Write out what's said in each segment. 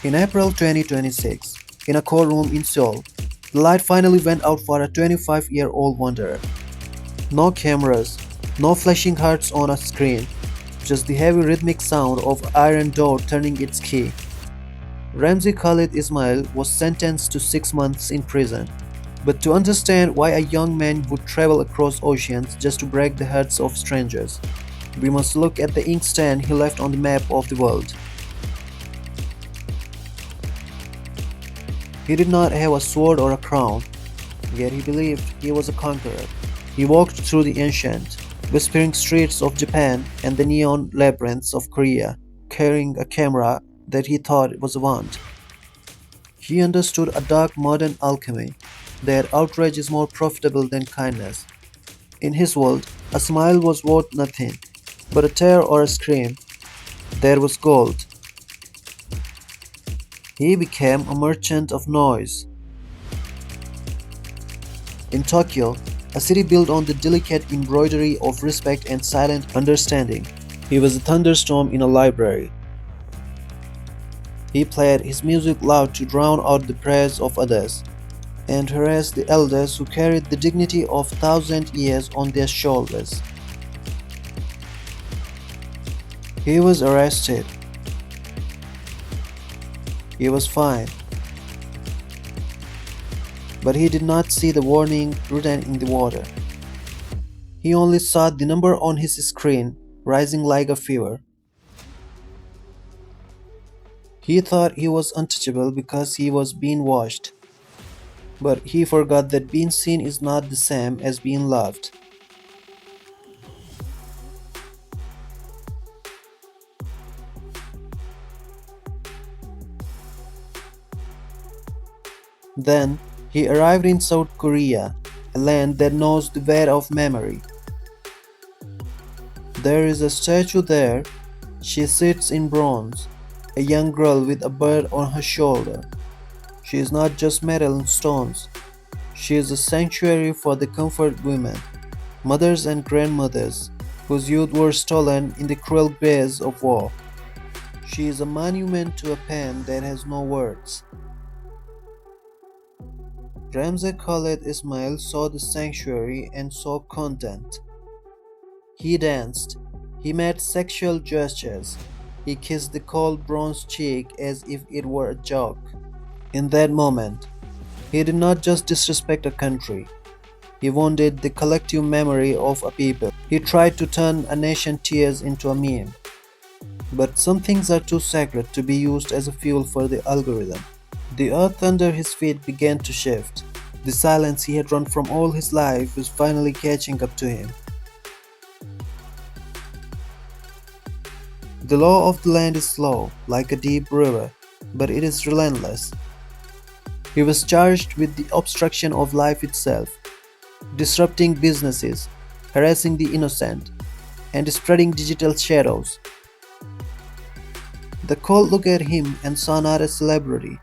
In April 2026, in a courtroom in Seoul, the light finally went out for a 25-year-old wanderer. No cameras, no flashing hearts on a screen, just the heavy rhythmic sound of iron door turning its key. Ramsey Khalid Ismael was sentenced to 6 months in prison. But to understand why a young man would travel across oceans just to break the hearts of strangers, we must look at the inkstand he left on the map of the world. He did not have a sword or a crown, yet he believed he was a conqueror. He walked through the ancient, whispering streets of Japan and the neon labyrinths of Korea, carrying a camera that he thought was a wand. He understood a dark modern alchemy, that outrage is more profitable than kindness. In his world, a smile was worth nothing, but a tear or a scream, there was gold. He became a merchant of noise. In Tokyo, a city built on the delicate embroidery of respect and silent understanding, he was a thunderstorm in a library. He played his music loud to drown out the prayers of others, and harassed the elders who carried the dignity of 1,000 years on their shoulders. He was arrested. He was fined. But he did not see the warning written in the water. He only saw the number on his screen rising like a fever. He thought he was untouchable because he was being watched. But he forgot that being seen is not the same as being loved. Then he arrived in South Korea, a land that knows the weight of memory. There is a statue there. She sits in bronze, a young girl with a bird on her shoulder. She is not just metal and stones. She is a sanctuary for the comfort women, mothers and grandmothers, whose youth were stolen in the cruel gaze of war. She is a monument to a pen that has no words. Ramsey Khalid Ismael saw the sanctuary and saw content. He danced. He made sexual gestures. He kissed the cold bronze cheek as if it were a joke. In that moment, he did not just disrespect a country. He wounded the collective memory of a people. He tried to turn a nation's tears into a meme. But some things are too sacred to be used as a fuel for the algorithm. The earth under his feet began to shift. The silence he had run from all his life was finally catching up to him. The law of the land is slow, like a deep river, but it is relentless. He was charged with the obstruction of life itself, disrupting businesses, harassing the innocent, and spreading digital shadows. The court looked at him and saw not a celebrity,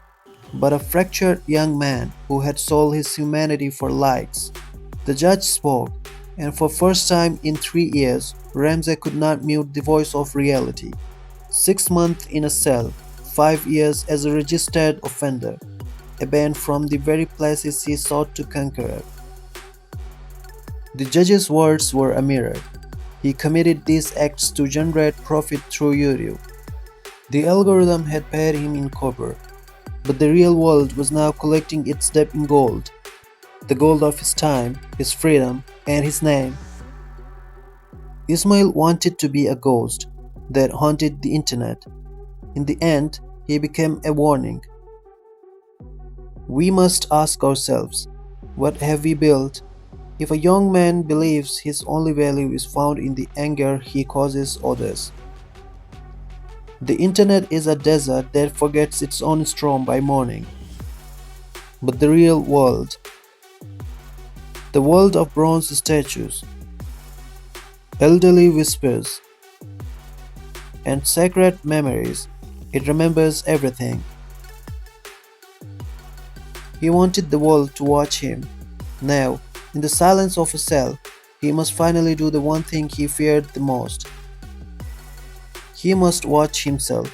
but a fractured young man who had sold his humanity for likes. The judge spoke, and for first time in 3 years, Ramsey could not mute the voice of reality. 6 months in a cell, 5 years as a registered offender, a ban from the very places he sought to conquer. The judge's words were a mirror. He committed these acts to generate profit through YouTube. The algorithm had paid him in copper, but the real world was now collecting its debt in gold. The gold of his time, his freedom, and his name. Ismail wanted to be a ghost that haunted the internet. In the end, he became a warning. We must ask ourselves, what have we built? If a young man believes his only value is found in the anger he causes others. The internet is a desert that forgets its own storm by morning. But the real world, the world of bronze statues, elderly whispers, and sacred memories, it remembers everything. He wanted the world to watch him. Now, in the silence of a cell, he must finally do the one thing he feared the most. He must watch himself.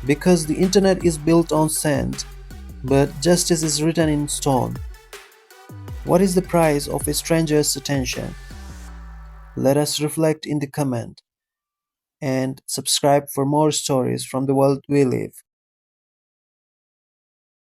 Because the internet is built on sand, but justice is written in stone. What is the price of a stranger's attention? Let us reflect in the comment and subscribe for more stories from the world we live.